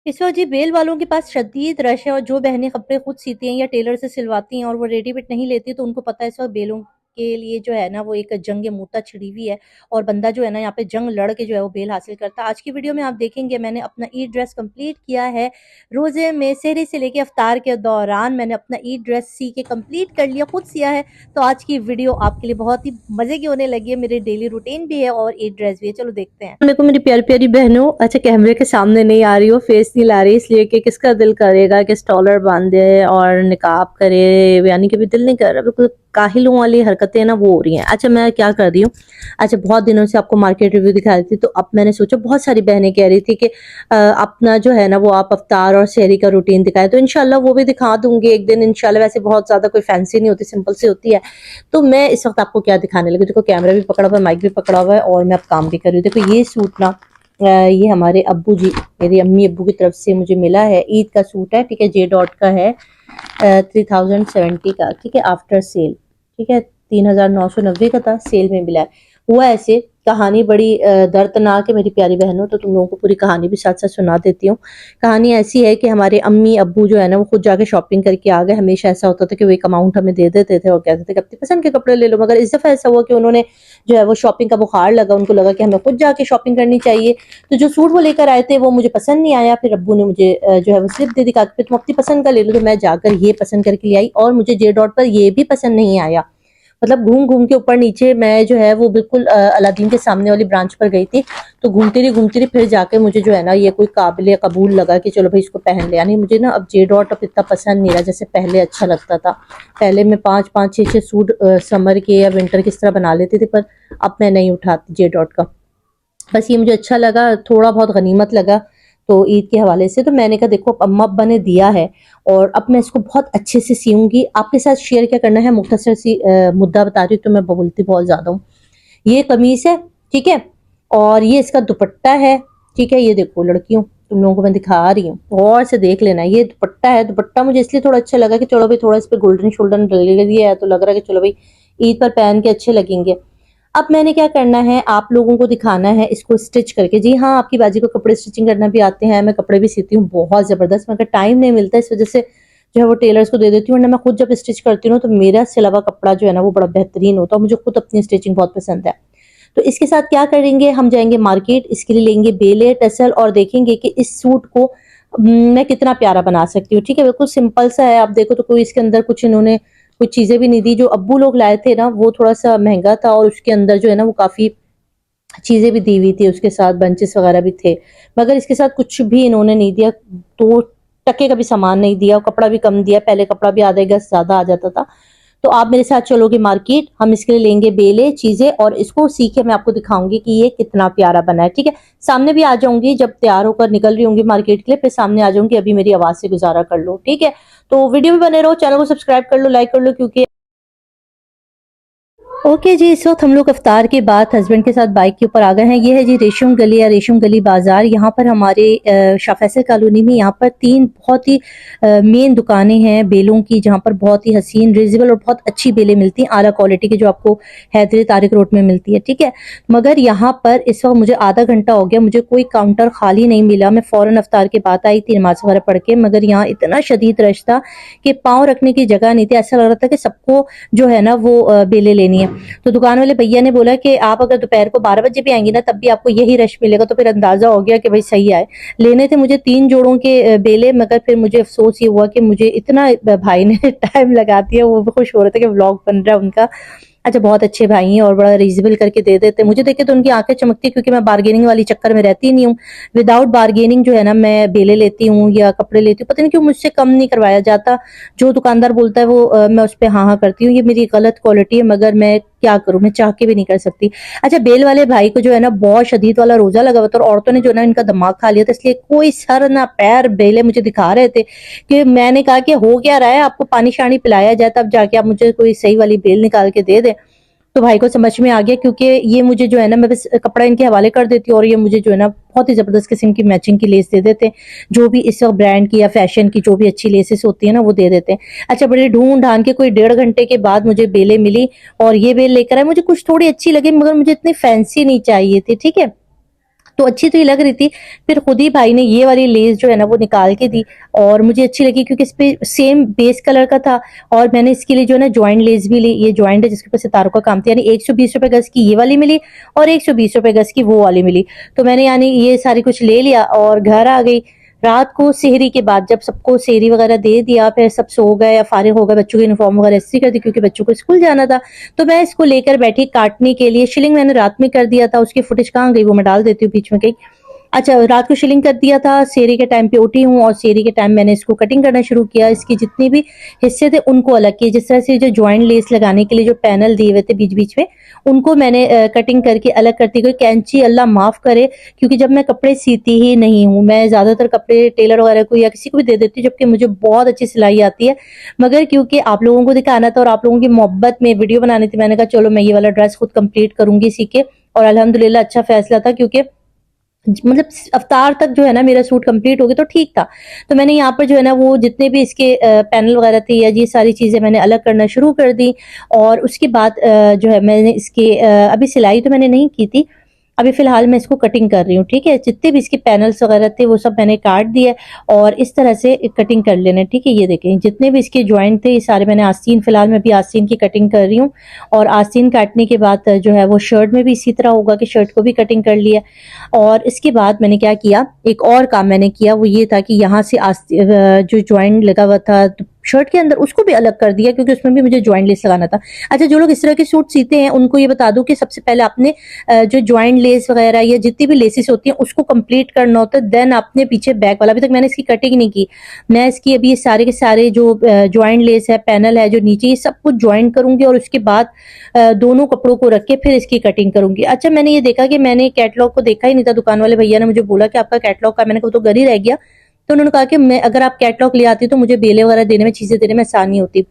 इस वक्त जी बेल वालों के पास शदीद रश है और जो बहनें कपड़े खुद सीती हैं या टेलर से सिलवाती हैं और वो रेडीमेड नहीं लेती तो उनको पता है इस वक्त बेलों के लिए जो है ना वो एक जंग मूता छिड़ी हुई है और बंदा जो है ना यहाँ पे जंग लड़ के जो है वो बेल हासिल करता है। आज की वीडियो में आप देखेंगे मैंने अपना ईद ड्रेस कंप्लीट किया है। रोजे में सहरी से लेके अफ्तार के दौरान मैंने अपना ईद ड्रेस सी के कंप्लीट कर लिया, खुद सिया है। तो आज की वीडियो आपके लिए बहुत ही मजे की होने लगी है। मेरे डेली रूटीन भी है और ईद ड्रेस भी है, चलो देखते हैं। देखो मेरी प्यारी प्यारी बहनों, अच्छा कैमरे के सामने नहीं आ रही हो, फेस नहीं ला रही, इसलिए कि किसका दिल करेगा कि स्टॉलर बांधे और निकाब करे, यानी कि भी दिल नहीं कर रहा। बिल्कुल काहिलों वाली हरकतें ना वो हो रही हैं। अच्छा मैं क्या कर रही हूँ, अच्छा बहुत दिनों से आपको मार्केट रिव्यू दिखा रही थी, तो अब मैंने सोचा बहुत सारी बहनें कह रही थी कि अपना जो है ना वो आप अफ्तार और शहरी का रूटीन दिखाए, तो इंशाल्लाह वो भी दिखा दूंगी एक दिन इंशाल्लाह। वैसे बहुत ज्यादा कोई फैंसी नहीं होती, सिंपल सी होती है। तो मैं इस वक्त आपको क्या दिखाने लगी, देखो कैमरा भी पकड़ा हुआ है, माइक भी पकड़ा हुआ है और मैं अब काम भी कर रही हूँ। देखो ये सूट ना ये हमारे अब्बू जी, मेरी अम्मी अब्बू की तरफ से मुझे मिला है, ईद का सूट है, ठीक है, जे डॉट का है, 3070 का, ठीक है, आफ्टर सेल, ठीक है, 3990 का था, सेल में मिला है। हुआ ऐसे, कहानी बड़ी दर्दनाक है मेरी प्यारी बहनों, तो तुम लोगों को पूरी कहानी भी साथ साथ सुना देती हूँ। कहानी ऐसी है कि हमारे अम्मी अब्बू जो है ना वो खुद जाके शॉपिंग करके आ गए। हमेशा ऐसा होता था कि वो एक अमाउंट हमें दे देते थे और कहते थे कि अपनी पसंद के कपड़े ले लो, मगर इस दफा ऐसा हुआ कि उन्होंने जो है वो शॉपिंग का बुखार लगा, उनको लगा कि हमें खुद जाके शॉपिंग करनी चाहिए। तो जो सूट वो लेकर आए थे वो मुझे पसंद नहीं आया, फिर अब्बू ने मुझे जो है वो स्लिप दे दी, कहा कि तुम अपनी पसंद का ले लो। तो मैं जाकर ये पसंद करके ले आई और मुझे जे डॉट पर ये भी पसंद नहीं आया। मतलब घूम घूम के ऊपर नीचे मैं जो है वो बिल्कुल अलादीन के सामने वाली ब्रांच पर गई थी। तो घूमती रही फिर जाके मुझे जो है ना ये कोई काबिल कबूल लगा कि चलो भाई इसको पहन ले। यानी मुझे ना अब जे डॉट अब इतना पसंद नहीं रहा जैसे पहले अच्छा लगता था। पहले मैं 5-5 6-6 सूट समर के या विंटर की तरह बना लेती थी, पर अब मैं नहीं उठाती जे डॉट का। बस ये मुझे अच्छा लगा, थोड़ा बहुत गनीमत लगा तो ईद के हवाले से। तो मैंने कहा देखो अम्मा अब्बा ने दिया है और अब मैं इसको बहुत अच्छे से सीऊंगी। आपके साथ शेयर क्या करना है, मुख्तसर सी मुद्दा बता रही हूँ, तो मैं बोलती बहुत ज्यादा हूँ। ये कमीज है, ठीक है, और ये इसका दुपट्टा है, ठीक है। ये देखो लड़कियों, तुम लोगों को मैं दिखा रही हूँ, और से देख लेना। ये दुपट्टा है, दुपट्टा मुझे इसलिए थोड़ा अच्छा लगा कि चलो भाई थोड़ा इस पे गोल्डन शोल्डन डल गया है, तो लग रहा है कि चलो भाई ईद पर पहन के अच्छे लगेंगे। अब मैंने क्या करना है, आप लोगों को दिखाना है इसको स्टिच करके। जी हाँ, आपकी बाजी को कपड़े स्टिचिंग करना भी आते हैं, मैं कपड़े भी सीती हूँ बहुत जबरदस्त, मगर टाइम नहीं मिलता, इस वजह से जो है वो टेलर्स को दे देती हूँ। वरना मैं खुद जब स्टिच करती हूँ तो मेरा सिला हुआ कपड़ा जो है ना वो बड़ा बेहतरीन होता है, मुझे खुद अपनी स्टिचिंग बहुत पसंद है। तो इसके साथ क्या करेंगे, हम जाएंगे मार्केट, इसके लिए लेंगे बेले टसल और देखेंगे कि इस सूट को मैं कितना प्यारा बना सकती हूँ। ठीक है, बिल्कुल सिंपल सा है, आप देखो तो कोई इसके अंदर कुछ इन्होंने कुछ चीजें भी नहीं दी। जो अब्बू लोग लाए थे ना वो थोड़ा सा महंगा था और उसके अंदर जो है ना वो काफी चीजें भी दी हुई थी, उसके साथ बंचेस वगैरह भी थे, मगर इसके साथ कुछ भी इन्होंने नहीं दिया। तो टके का भी सामान नहीं दिया, कपड़ा भी कम दिया, पहले कपड़ा भी आधे गज ज्यादा आ जाता था। तो आप मेरे साथ चलोगे मार्केट, हम इसके लिए लेंगे बेले चीजें और इसको सीखे मैं आपको दिखाऊंगी कि ये कितना प्यारा बना है। ठीक है, सामने भी आ जाऊंगी, जब तैयार होकर निकल रही होंगी मार्केट के लिए फिर सामने आ जाऊंगी। अभी मेरी आवाज से गुजारा कर लो, ठीक है। तो वीडियो में बने रहो, चैनल को सब्सक्राइब कर लो, लाइक कर लो, क्योंकि ओके जी, इस वक्त हम लोग अफ्तार के बाद हस्बैंड के साथ बाइक के ऊपर आ गए हैं। ये है जी रेशम गली या रेशम गली बाजार। यहाँ पर हमारे शाह फैसल कॉलोनी में यहाँ पर 3 बहुत ही मेन दुकानें हैं बेलों की, जहाँ पर बहुत ही हसीन, रिजनेबल और बहुत अच्छी बेलें मिलती हैं, आला क्वालिटी की, जो आपको हैदरी तारिक रोड में मिलती है। ठीक है, मगर यहाँ पर इस वक्त मुझे आधा घंटा हो गया, मुझे कोई काउंटर खाली नहीं मिला। मैं फौरन अफ्तार के बाद आई थी नमाज वगैरह पढ़ के, मगर यहाँ इतना शदीद रश था कि पाँव रखने की जगह नहीं थी। ऐसा लग रहा था कि सबको जो है ना वो बेलें लेनी है। तो दुकान वाले भैया ने बोला कि आप अगर दोपहर को 12 बजे भी आएंगी ना तब भी आपको यही रश मिलेगा। तो फिर अंदाजा हो गया कि भाई सही आए। लेने थे मुझे 3 जोड़ों के बेले, मगर फिर मुझे अफसोस ये हुआ कि मुझे इतना भाई ने टाइम लगा दिया। वो भी खुश हो रहे थे कि व्लॉग बन रहा है उनका। अच्छा बहुत अच्छे भाई हैं और बड़ा रीजनेबल करके दे देते। मुझे देखे तो उनकी आंखें चमकती, क्योंकि मैं बार्गेनिंग वाली चक्कर में रहती नहीं हूँ। विदाउट बार्गेनिंग जो है ना मैं बेले लेती हूँ या कपड़े लेती हूँ, पता नहीं क्यों मुझसे कम नहीं करवाया जाता। जो दुकानदार बोलता है वो मैं उस पर हाँ हाँ करती हूँ। ये मेरी गलत क्वालिटी है, मगर मैं क्या करूं, मैं चाह के भी नहीं कर सकती। अच्छा बेल वाले भाई को जो है ना बहुत शदीद वाला रोजा लगा हुआ था और औरतों ने जो है ना इनका दिमाग खा लिया था, इसलिए कोई सर ना पैर बेले मुझे दिखा रहे थे। कि मैंने कहा कि हो क्या रहा है, आपको पानी शानी पिलाया जाए तब जाके आप मुझे कोई सही वाली बेल निकाल के दे दे। तो भाई को समझ में आ गया, क्योंकि ये मुझे जो है ना मैं बस कपड़ा इनके हवाले कर देती हूँ और ये मुझे जो है ना बहुत ही जबरदस्त किस्म की मैचिंग की लेस दे देते हैं। जो भी इस वक्त ब्रांड की या फैशन की जो भी अच्छी लेसेस होती है ना वो दे देते हैं। अच्छा बड़े ढूंढ ढांड के कोई 1.5 घंटे के बाद मुझे बेलें मिली और ये बेल लेकर आए। मुझे कुछ थोड़ी अच्छी लगी, मगर मुझे इतनी फैंसी नहीं चाहिए थी। ठीक है, तो अच्छी तो ये लग रही थी, फिर खुद ही भाई ने ये वाली लेस जो है ना वो निकाल के दी और मुझे अच्छी लगी क्योंकि इस पे सेम बेस कलर का था। और मैंने इसके लिए जो है ना जॉइंट लेस भी ली, ये जॉइंट है जिसके ऊपर सितारों का काम था, यानी 120 रुपए गज की ये वाली मिली और 120 रुपए गज की वो वाली मिली। तो मैंने यानी ये सारी कुछ ले लिया और घर आ गई। रात को सेहरी के बाद जब सबको सेहरी वगैरह दे दिया, फिर सब सो गए या फारिग हो गए, बच्चों की यूनिफॉर्म वगैरह इस्त्री कर दी क्योंकि बच्चों को स्कूल जाना था। तो मैं इसको लेकर बैठी काटने के लिए। शिलिंग मैंने रात में कर दिया था, उसकी फुटेज कहाँ गई वो मैं डाल देती हूँ बीच में कहीं। अच्छा, रात को शिलिंग कर दिया था, सेहरी के टाइम पे उठी हूँ और सेहरी के टाइम मैंने इसको कटिंग करना शुरू किया। इसके जितने भी हिस्से थे उनको अलग किए, जिस तरह से जो जॉइंट लेस लगाने के लिए जो पैनल दिए हुए थे बीच बीच में, उनको मैंने कटिंग करके अलग करती गई। कैंची अल्लाह माफ करे, क्योंकि जब मैं कपड़े सीती ही नहीं हूँ, मैं ज्यादातर कपड़े टेलर वगैरह को या किसी को भी दे देती हूँ, जबकि मुझे बहुत अच्छी सिलाई आती है। मगर क्योंकि आप लोगों को दिखाना था और आप लोगों की मोहब्बत में वीडियो बनानी थी, मैंने कहा चलो मैं ये वाला ड्रेस खुद कंप्लीट करूंगी सीखे। और अल्हम्दुलिल्लाह अच्छा फैसला था, क्योंकि मतलब अवतार तक जो है ना मेरा सूट कंप्लीट हो गया तो ठीक था। तो मैंने यहाँ पर जो है ना वो जितने भी इसके पैनल वगैरह थे या ये सारी चीजें मैंने अलग करना शुरू कर दी। और उसके बाद जो है मैंने इसके अभी सिलाई तो मैंने नहीं की थी, अभी फिलहाल मैं इसको कटिंग कर रही हूँ। ठीक है, जितने भी इसके पैनल्स वगैरह थे वो सब मैंने काट दिए और इस तरह से कटिंग कर लेना। ठीक है, ये देखें जितने भी इसके ज्वाइंट थे ये सारे मैंने आस्तीन, फिलहाल मैं भी आस्तीन की कटिंग कर रही हूँ। और आस्तीन काटने के बाद जो है वो शर्ट में भी इसी तरह होगा कि शर्ट को भी कटिंग कर लिया। और इसके बाद मैंने क्या किया, एक और काम मैंने किया, वो ये था कि यहाँ से जो ज्वाइंट लगा हुआ था शर्ट के अंदर उसको भी अलग कर दिया, क्योंकि उसमें भी मुझे ज्वाइंट लेस लगाना था। अच्छा, जो लोग इस तरह के सूट सीते हैं उनको ये बता दूं कि सबसे पहले आपने जो ज्वाइंट लेस वगैरह या जितनी भी लेसेस होती हैं उसको कंप्लीट करना होता है, देन आपने पीछे बैक वाला। अभी तक मैंने इसकी कटिंग नहीं की, मैं इसकी अभी ये सारे के सारे जो ज्वाइंट लेस है, पैनल है जो नीचे, ये सब कुछ ज्वाइंट करूंगी और उसके बाद दोनों कपड़ों को रख के फिर इसकी कटिंग करूंगी। अच्छा, मैंने ये देखा कि मैंने कैटलॉग को देखा ही नहीं था, दुकान वाले भैया ने मुझे बोला कि आपका कैटलॉग का, मैंने कहा तो घर ही रह गया। तो उन्होंने कहा कि मैं, अगर आप कैटलॉग ले आती तो मुझे बेले वगैरह देने में, चीजें देने में आसानी होती।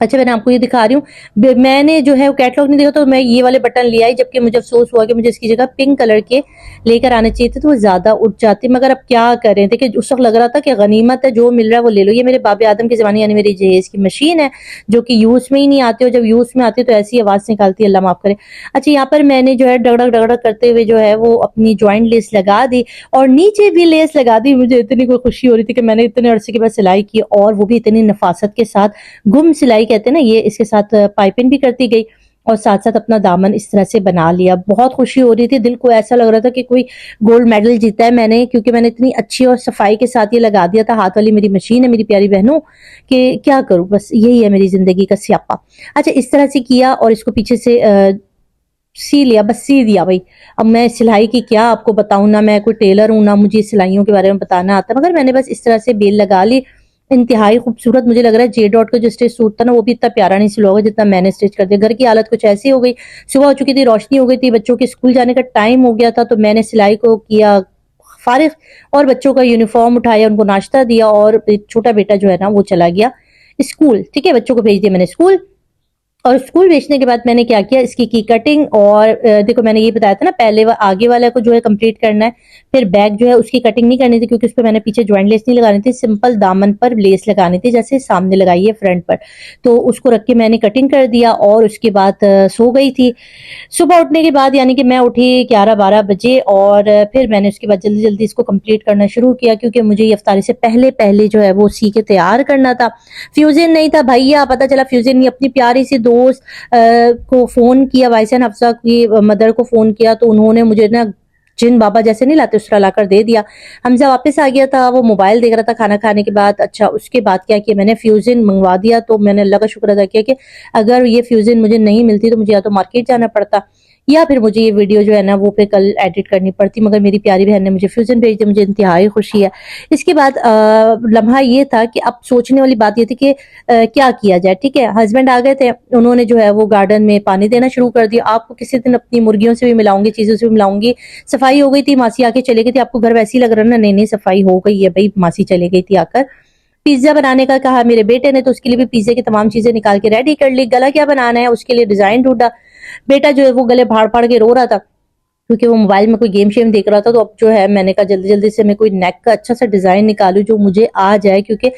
अच्छा, मैंने आपको ये दिखा रही हूँ, मैंने जो है वो कैटलॉग नहीं देखा तो मैं ये वाले बटन ले आई, जबकि मुझे अफसोस हुआ कि मुझे इसकी जगह पिंक कलर के लेकर आने चाहिए थे तो वो ज्यादा उठ जाते। मगर अब क्या करें, देखिए उस वक्त लग रहा था कि गनीमत है, जो मिल रहा है वो ले लो। ये मेरे बाबे आदम के जमाने यानी मेरी जहेज की मशीन है जो कि यूज में ही नहीं आती, और जब यूज में आती है तो ऐसी आवाज निकालती है, अल्लाह माफ करे। अच्छा, यहाँ पर मैंने जो है डगड़क डगड़क करते हुए जो है वो अपनी ज्वाइंट लेस लगा दी और नीचे भी लेस लगा दी। मुझे इतनी कोई खुशी हो रही थी कि मैंने इतने अरसे के बाद सिलाई की, और वो भी इतनी नफासत के साथ, गुम सिलाई कहते हैं ना ये, इसके साथ पाइपिंग भी करती गई और साथ साथ अपना दामन इस तरह से बना लिया। बहुत खुशी हो रही थी, दिल को ऐसा लग रहा था कि कोई गोल्ड मेडल जीता है मैंने, क्योंकि मैंने इतनी अच्छी और सफाई के साथ ये लगा दिया था। हाथ वाली मेरी मशीन है मेरी प्यारी बहनों, कि क्या करूं, बस यही है मेरी जिंदगी का स्यापा। अच्छा, इस तरह से किया और इसको पीछे से सी लिया, बस सी दिया भाई। अब मैं सिलाई की क्या आपको बताऊं, ना मैं कोई टेलर हूं ना मुझे सिलाइयों के बारे में बताना आता, मगर मैंने बस इस तरह से बेल लगा ली। इंतहाई खूबसूरत मुझे लग रहा है। जे डॉट का जो स्टिच सूट था ना वो भी इतना प्यारा नहीं सिला होगा जितना मैंने स्टिच कर दिया। घर की हालत कुछ ऐसी हो गई, सुबह हो चुकी थी, रोशनी हो गई थी, बच्चों के स्कूल जाने का टाइम हो गया था, तो मैंने सिलाई को किया फारिग और बच्चों का यूनिफॉर्म उठाया, उनको नाश्ता दिया और छोटा बेटा जो है ना वो चला गया स्कूल। ठीक है, बच्चों को भेज दिया मैंने स्कूल। और स्कूल बेचने के बाद मैंने क्या किया, इसकी की कटिंग। और देखो मैंने ये बताया था ना, पहले आगे वाला को जो है कंप्लीट करना है, फिर बैक जो है उसकी कटिंग नहीं करनी थी क्योंकि उस पर मैंने पीछे ज्वाइंट लेस नहीं लगानी थी, सिंपल दामन पर लेस लगानी थी जैसे सामने लगाई है फ्रंट पर। तो उसको रख के मैंने कटिंग कर दिया और उसके बाद सो गई थी। सुबह उठने के बाद यानी कि मैं उठी 11-12 बजे और फिर मैंने उसके बाद जल्दी जल्दी इसको कंप्लीट करना शुरू किया, क्योंकि मुझे ये इफ्तारी से पहले पहले जो है वो सी के तैयार करना था। फ्यूजन नहीं था भैया, पता चला फ्यूजन नहीं, अपनी प्यारी सी दोस्त को फोन किया, वाइसन हफ्सा की मदर को फोन किया, तो उन्होंने मुझे ना जिन बाबा जैसे नहीं लाते उस तरह लाकर दे दिया। हमजा वापस आ गया था, वो मोबाइल देख रहा था खाना खाने के बाद। अच्छा, उसके बाद क्या किया, मैंने फ्यूजन मंगवा दिया। तो मैंने अल्लाह का शुक्र अदा किया कि अगर ये फ्यूजन मुझे नहीं मिलती तो मुझे या तो मार्केट जाना पड़ता या फिर मुझे ये वीडियो जो है ना वो पे कल एडिट करनी पड़ती, मगर मेरी प्यारी बहन ने मुझे फ्यूजन भेज दिया, मुझे इंतहाई खुशी है। इसके बाद लम्हा ये था कि अब सोचने वाली बात ये थी कि क्या किया जाए। ठीक है, हस्बैंड आ गए थे, उन्होंने जो है वो गार्डन में पानी देना शुरू कर दिया। आपको किसी दिन अपनी मुर्गियों से भी मिलाऊंगी, चीजों से भी मिलाऊंगी। सफाई हो गई थी, मासी आके चले गई थी। आपको घर वैसे ही लग रहा है ना, नहीं नहीं सफाई हो गई है भाई, मासी चले गई थी आकर। पिज्जा बनाने का कहा मेरे बेटे ने, तो उसके लिए भी पिज्जे की तमाम चीजें निकाल के रेडी कर ली। गला क्या बनाना है उसके लिए डिजाइन ढूंढा, बेटा जो है वो गले फाड़ फाड़ के रो रहा था। क्योंकि वो मोबाइल में कोई गेम शेम देख रहा था। तो अब जो है मैंने कहा जल्दी जल्दी से मैं कोई नेक का अच्छा सा डिज़ाइन निकालूं जो मुझे आ जाए, क्योंकि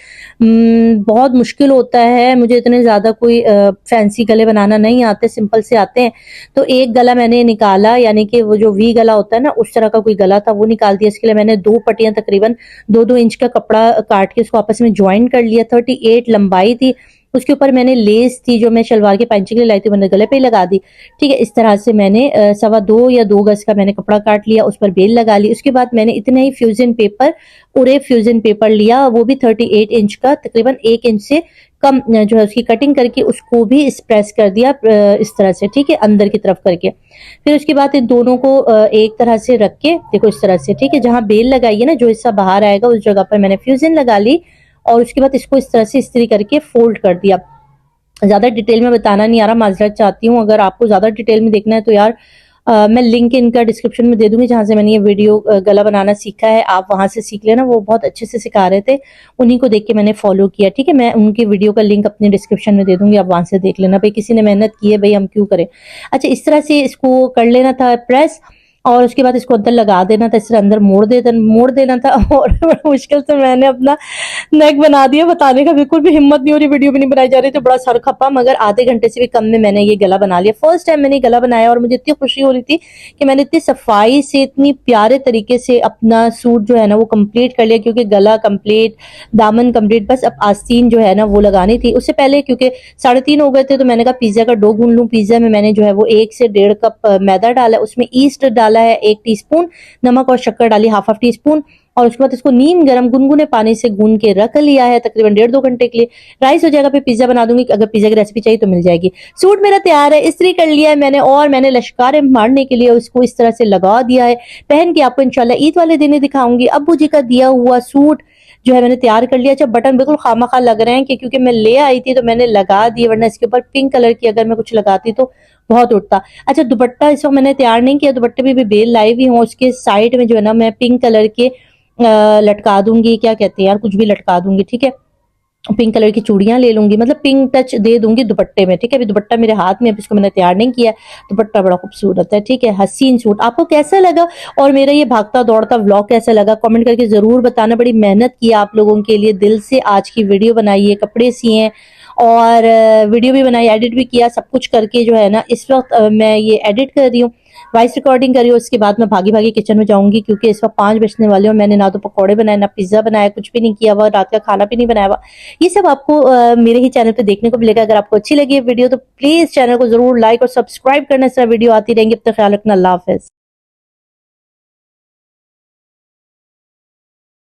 बहुत मुश्किल होता है, मुझे इतने ज़्यादा कोई फैंसी गले बनाना नहीं आते, सिंपल से आते हैं। तो एक गला मैंने निकाला, यानी कि वो जो वी गला होता है ना, उस तरह का कोई गला था, वो निकाल दिया। इसके लिए मैंने 2 पट्टियां तकरीबन 2-2 इंच का कपड़ा काट के उसको आपस में ज्वाइन कर लिया। 38 लंबाई थी, उसके ऊपर मैंने लेस थी जो मैं शलवार के पैंचिंग के लिए लाई थी, मैंने गले पे ही लगा दी। ठीक है, इस तरह से मैंने 2.25 या 2 गज का मैंने कपड़ा काट लिया, उस पर बेल लगा ली। उसके बाद मैंने इतना ही फ्यूजन पेपर, उरे फ्यूजन पेपर लिया, वो भी 38 इंच का, तकरीबन 1 इंच से कम जो है उसकी कटिंग करके उसको भी प्रेस कर दिया इस तरह से, ठीक है, अंदर की तरफ करके। फिर उसके बाद इन दोनों को एक तरह से रख के देखो इस तरह से, ठीक है, जहां बेल लगाई है ना, जो हिस्सा बाहर आएगा उस जगह पर मैंने फ्यूजन लगा ली, और उसके बाद इसको इस तरह से इस्त्री करके फोल्ड कर दिया। ज़्यादा डिटेल में बताना नहीं आ रहा, माजरत चाहती हूँ। अगर आपको ज़्यादा डिटेल में देखना है तो यार मैं लिंक इनका डिस्क्रिप्शन में दे दूंगी, जहाँ से मैंने ये वीडियो गला बनाना सीखा है, आप वहां से सीख लेना। वो बहुत अच्छे से सिखा रहे थे, उन्हीं को देख के मैंने फॉलो किया। ठीक है, मैं उनकी वीडियो का लिंक अपने डिस्क्रिप्शन में दे दूंगी, आप वहां से देख लेना। भाई किसी ने मेहनत की है, भाई हम क्यों करें। अच्छा, इस तरह से इसको कर लेना था प्रेस, और उसके बाद इसको अंदर लगा देना था, इस तरह अंदर मोड़ देना था। और बड़ा मुश्किल से मैंने अपना नेक बना दिया, बताने का बिल्कुल भी हिम्मत नहीं हो रही, वीडियो भी नहीं बनाई जा रही, तो बड़ा सर खपा, मगर आधे घंटे से भी कम में मैंने ये गला बना लिया। फर्स्ट टाइम मैंने गला बनाया, और मुझे इतनी खुशी हो रही थी कि मैंने इतनी सफाई से, इतनी प्यारे तरीके से अपना सूट जो है ना वो कंप्लीट कर लिया, क्योंकि गला कंप्लीट, दामन कंप्लीट, बस अब आस्तीन जो है ना वो लगानी थी। उससे पहले क्योंकि 3:30 हो गए थे, तो मैंने कहा पिज्जा का डो गूंद लूं। पिज्जा में मैंने जो है वो 1 से 1.5 कप मैदा डाला, उसमें ईस्ट डाला है 1 टीस्पून, नमक और शक्कर डाली हाफ टीस्पून, और उसके बाद इसको नीम गरम गुनगुने पानी से गूंद के रख लिया है तकरीबन 1.5-2 घंटे के लिए। राइस हो जाएगा, फिर पिज्जा बना दूंगी, अगर पिज्जा की रेसिपी चाहिए तो मिल जाएगी। सूट मेरा तैयार है, इस्त्री कर लिया है मैंने, और मैंने लश्कारे मारने के लिए उसको इस तरह से लगा दिया है। पहन के आपको इंशाल्लाह ईद वाले दिन ही दिखाऊंगी। अब्बू जी का दिया हुआ सूट जो है मैंने तैयार कर लिया। अच्छा, बटन बिल्कुल खामखा लग रहे हैं कि क्योंकि मैं ले आई थी तो मैंने लगा दिए, वरना इसके ऊपर पिंक कलर की अगर मैं कुछ लगाती तो बहुत उठता। अच्छा, दुपट्टा इस वक्त मैंने तैयार नहीं किया, दुपट्टे भी बेल लाई हुई हूँ, उसके साइड में जो है ना मैं पिंक कलर के लटका दूंगी, क्या कहते हैं यार, कुछ भी लटका दूंगी। ठीक है, पिंक कलर की चूड़ियां ले लूंगी, मतलब पिंक टच दे दूंगी दुपट्टे में। ठीक है, अभी दुपट्टा मेरे हाथ में, अभी इसको मैंने तैयार नहीं किया। दुपट्टा बड़ा खूबसूरत है। ठीक है, हसीन सूट। आपको कैसा लगा और मेरा ये भागता दौड़ता व्लॉग कैसा लगा, कमेंट करके जरूर बताना। बड़ी मेहनत की आप लोगों के लिए, दिल से आज की वीडियो बनाई है, कपड़े सिए और वीडियो भी बनाई, एडिट भी किया, सब कुछ करके जो है ना इस वक्त मैं ये एडिट कर रही हूँ, वॉइस रिकॉर्डिंग करी। उसके बाद मैं भागी भागी किचन में जाऊंगी, क्योंकि इस वक्त 5 बजने वाले हैं। मैंने ना तो पकौड़े बनाए, ना पिज्जा बनाया, कुछ भी नहीं किया हुआ, रात का खाना भी नहीं बनाया हुआ। ये सब आपको मेरे ही चैनल पे देखने को मिलेगा। अगर आपको अच्छी लगी वीडियो तो प्लीज चैनल को जरूर लाइक और सब्सक्राइब करना। इस तरह वीडियो आती रहेंगी। अब तक ख्याल रखना, अल्लाह हाफिज।